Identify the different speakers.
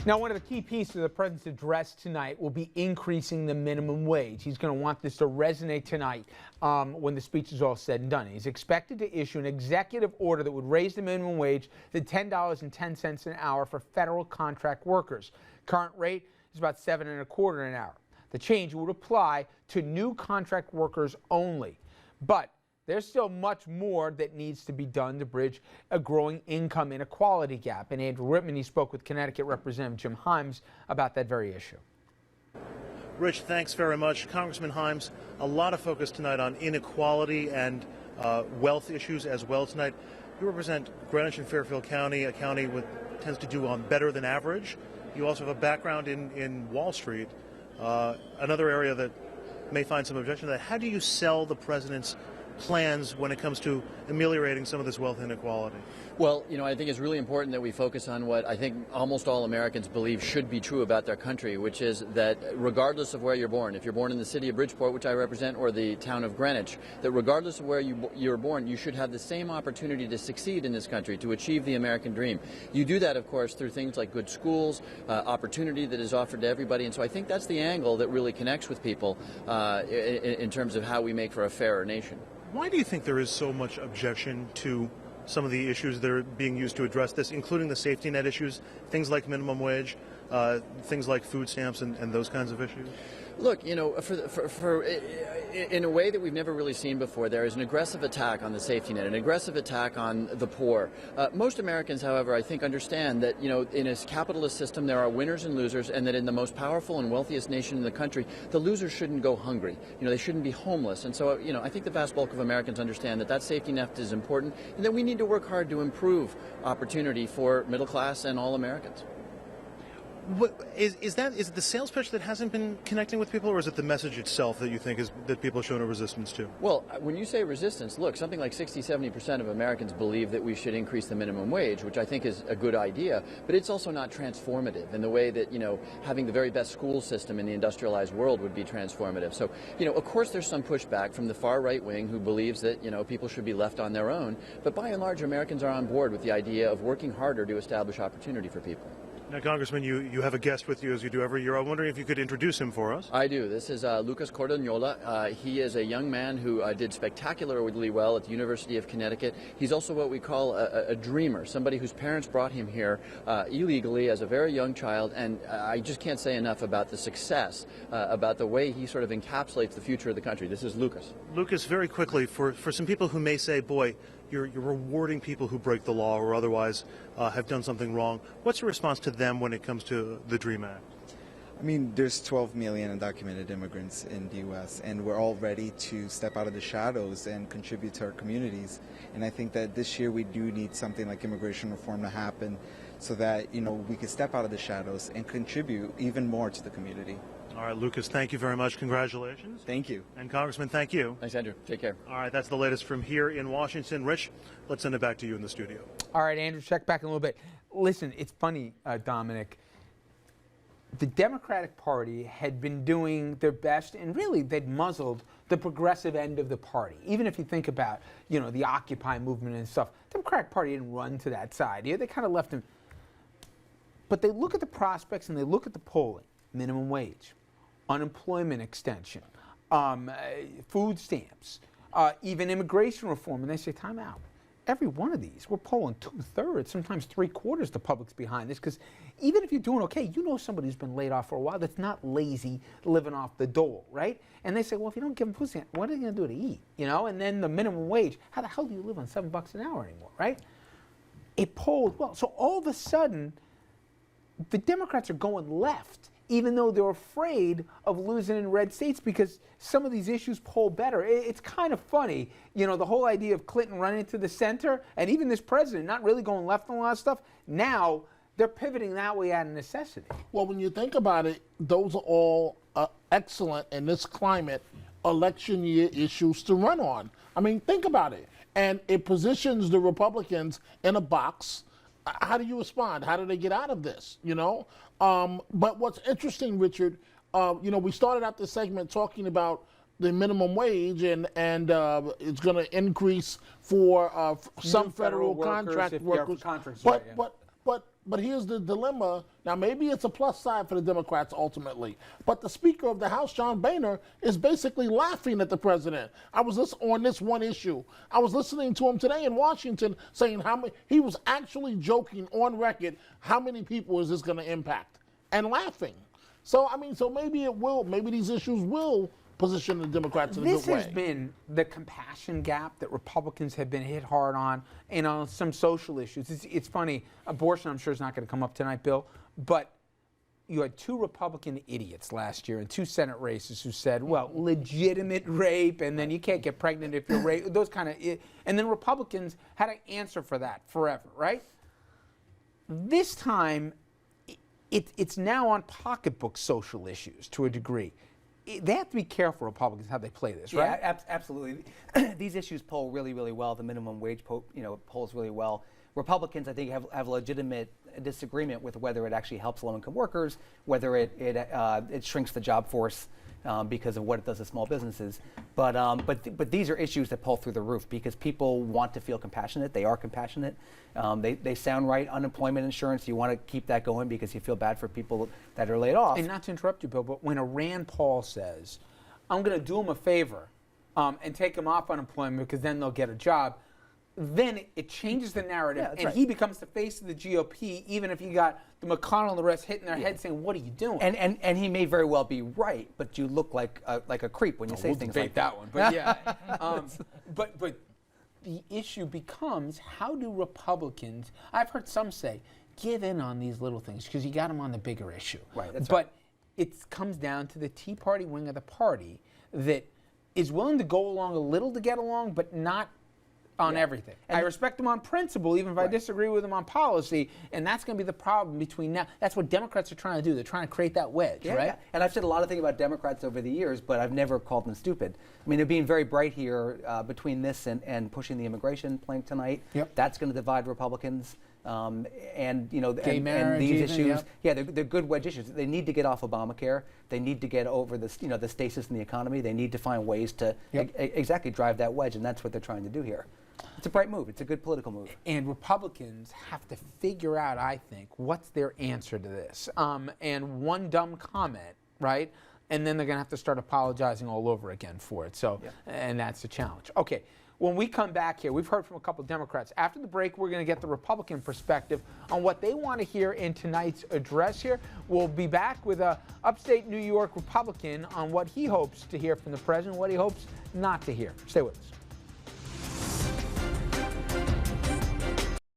Speaker 1: Now, one of the key pieces of the president's address tonight will be increasing the minimum wage. He's going to want this to resonate tonight when the speech is all said and done. He's expected to issue an executive order that would raise the minimum wage to $10.10 an hour for federal contract workers. Current rate is about $7.25 an hour. The change would apply to new contract workers only. But there's still much more that needs to be done to bridge a growing income inequality gap. And Andrew Rittman, he spoke with Connecticut Representative Jim Himes about that very issue.
Speaker 2: Rich, thanks very much. Congressman Himes, a lot of focus tonight on inequality and wealth issues as well tonight. You represent Greenwich and Fairfield County, a county that tends to do better than average. You also have a background in Wall Street, another area that may find some objection to that. How do you sell the president's plans when it comes to ameliorating some of this wealth inequality?
Speaker 3: Well, I think it's really important that we focus on what I think almost all Americans believe should be true about their country, which is that regardless of where you're born, if you're born in the city of Bridgeport, which I represent, or the town of Greenwich, that regardless of where you're born, you should have the same opportunity to succeed in this country, to achieve the American dream. You do that, of course, through things like good schools, opportunity that is offered to everybody, and so I think that's the angle that really connects with people in terms of how we make for a fairer nation.
Speaker 2: Why do you think there is so much objection to some of the issues that are being used to address this, including the safety net issues, things like minimum wage, things like food stamps and those kinds of issues?
Speaker 3: Look, in a way that we've never really seen before, there is an aggressive attack on the safety net, an aggressive attack on the poor. Most Americans, however, I think understand that, in a capitalist system there are winners and losers, and that in the most powerful and wealthiest nation in the country, the losers shouldn't go hungry. They shouldn't be homeless. And so, I think the vast bulk of Americans understand that that safety net is important, and that we need to work hard to improve opportunity for middle class and all Americans.
Speaker 2: Is it the sales pitch that hasn't been connecting with people, or is it the message itself that you think that people have shown a resistance to?
Speaker 3: Well, when you say resistance, look, something like 60-70% of Americans believe that we should increase the minimum wage, which I think is a good idea, but it's also not transformative in the way that, having the very best school system in the industrialized world would be transformative. So, of course there's some pushback from the far right wing who believes that, people should be left on their own, but by and large Americans are on board with the idea of working harder to establish opportunity for people.
Speaker 2: Now, Congressman, you have a guest with you, as you do every year. I'm wondering if you could introduce him for us.
Speaker 3: I do. This is Lucas Cordognola. He is a young man who did spectacularly well at the University of Connecticut. He's also what we call a dreamer, somebody whose parents brought him here illegally as a very young child, and I just can't say enough about the success, about the way he sort of encapsulates the future of the country. This is Lucas.
Speaker 2: Lucas, very quickly, for some people who may say, boy, you're rewarding people who break the law or otherwise have done something wrong. What's your response to them when it comes to the DREAM Act?
Speaker 4: I mean, there's 12 million undocumented immigrants in the U.S., and we're all ready to step out of the shadows and contribute to our communities. And I think that this year we do need something like immigration reform to happen so that, we can step out of the shadows and contribute even more to the community.
Speaker 2: All right, Lucas, thank you very much. Congratulations.
Speaker 4: Thank you.
Speaker 2: And Congressman, thank you.
Speaker 3: Thanks, Andrew. Take care.
Speaker 2: All right, that's the latest from here in Washington. Rich, let's send it back to you in the studio.
Speaker 1: All right, Andrew, check back in a little bit. Listen, it's funny, Dominic. The Democratic Party had been doing their best, and really they'd muzzled the progressive end of the party. Even if you think about, the Occupy movement and stuff, the Democratic Party didn't run to that side. They kind of left them. But they look at the prospects and they look at the polling, minimum wage, unemployment extension, food stamps, even immigration reform, and they say, time out. Every one of these, we're polling 2/3, sometimes 3/4 the public's behind this, because even if you're doing okay, somebody who's been laid off for a while that's not lazy living off the dole, right? And they say, well, if you don't give them food stamps, what are they going to do to eat? And then the minimum wage, how the hell do you live on $7 an hour anymore, right? It polled well. So all of a sudden, the Democrats are going left, even though they're afraid of losing in red states because some of these issues poll better. It's kind of funny, the whole idea of Clinton running to the center and even this president not really going left on a lot of stuff. Now they're pivoting that way out of necessity.
Speaker 5: Well, when you think about it, those are all excellent in this climate election year issues to run on. I mean, think about it. And it positions the Republicans in a box. How do you respond? How do they get out of this, But what's interesting, Richard, we started out this segment talking about the minimum wage and it's going to increase for some federal contract workers.
Speaker 1: But
Speaker 5: But here's the dilemma. Now, maybe it's a plus side for the Democrats ultimately, but the Speaker of the House, John Boehner, is basically laughing at the president. I was on this one issue. I was listening to him today in Washington saying how many, he was actually joking on record, how many people is this going to impact, and laughing. So, I mean, so maybe it will, maybe these issues will position the Democrats in a
Speaker 1: This
Speaker 5: good way.
Speaker 1: has been the compassion gap that Republicans have been hit hard on, and on some social issues. It's funny, abortion I'm sure is not going to come up tonight, Bill, but you had 2 Republican idiots last year in 2 Senate races who said, well, legitimate rape, and then you can't get pregnant if you're raped, those kind of, and then Republicans had to answer for that forever, right? This time, it's now on pocketbook social issues to a degree. They have to be careful, Republicans, how they play this, right?
Speaker 6: Yeah, absolutely. These issues poll really, really well. The minimum wage polls really well. Republicans, I think, have legitimate disagreement with whether it actually helps low-income workers, whether it shrinks the job force because of what it does to small businesses. But these are issues that pull through the roof because people want to feel compassionate. They are compassionate. They sound right. Unemployment insurance, you want to keep that going because you feel bad for people that are laid off.
Speaker 1: And not to interrupt you, Bill, but when a Rand Paul says, I'm going to do them a favor and take them off unemployment because then they'll get a job, then it changes the narrative,
Speaker 6: Yeah,
Speaker 1: and
Speaker 6: right.
Speaker 1: he becomes the face of the GOP, even if you got the McConnell and the rest hitting their head saying, what are you doing?
Speaker 6: And he may very well be right, but you look like a creep when you say
Speaker 1: we'll
Speaker 6: things
Speaker 1: debate
Speaker 6: like
Speaker 1: that one, but yeah. But the issue becomes, how do Republicans, I've heard some say, give in on these little things because you got them on the bigger issue.
Speaker 6: Right, that's
Speaker 1: but
Speaker 6: right.
Speaker 1: it comes down to the Tea Party wing of the party that is willing to go along a little to get along, but not on everything.
Speaker 6: And
Speaker 1: I respect them on principle, even if I disagree with them on policy, and that's going to be the problem between now. That's what Democrats are trying to do. They're trying to create that wedge, right?
Speaker 6: Yeah. And I've said a lot of things about Democrats over the years, but I've never called them stupid. I mean, they're being very bright here between this and pushing the immigration plank tonight.
Speaker 1: Yep.
Speaker 6: That's going to divide Republicans. And
Speaker 1: Gay
Speaker 6: and
Speaker 1: marriage
Speaker 6: these
Speaker 1: even,
Speaker 6: issues, they're good wedge issues. They need to get off Obamacare. They need to get over this, the stasis in the economy. They need to find ways to exactly drive that wedge, and that's what they're trying to do here. It's a bright move. It's a good political move.
Speaker 1: And Republicans have to figure out, I think, what's their answer to this. And one dumb comment, right? And then they're going to have to start apologizing all over again for it. So, and that's the challenge. Okay, when we come back here, we've heard from a couple of Democrats. After the break, we're going to get the Republican perspective on what they want to hear in tonight's address here. We'll be back with a upstate New York Republican on what he hopes to hear from the president, what he hopes not to hear. Stay with us.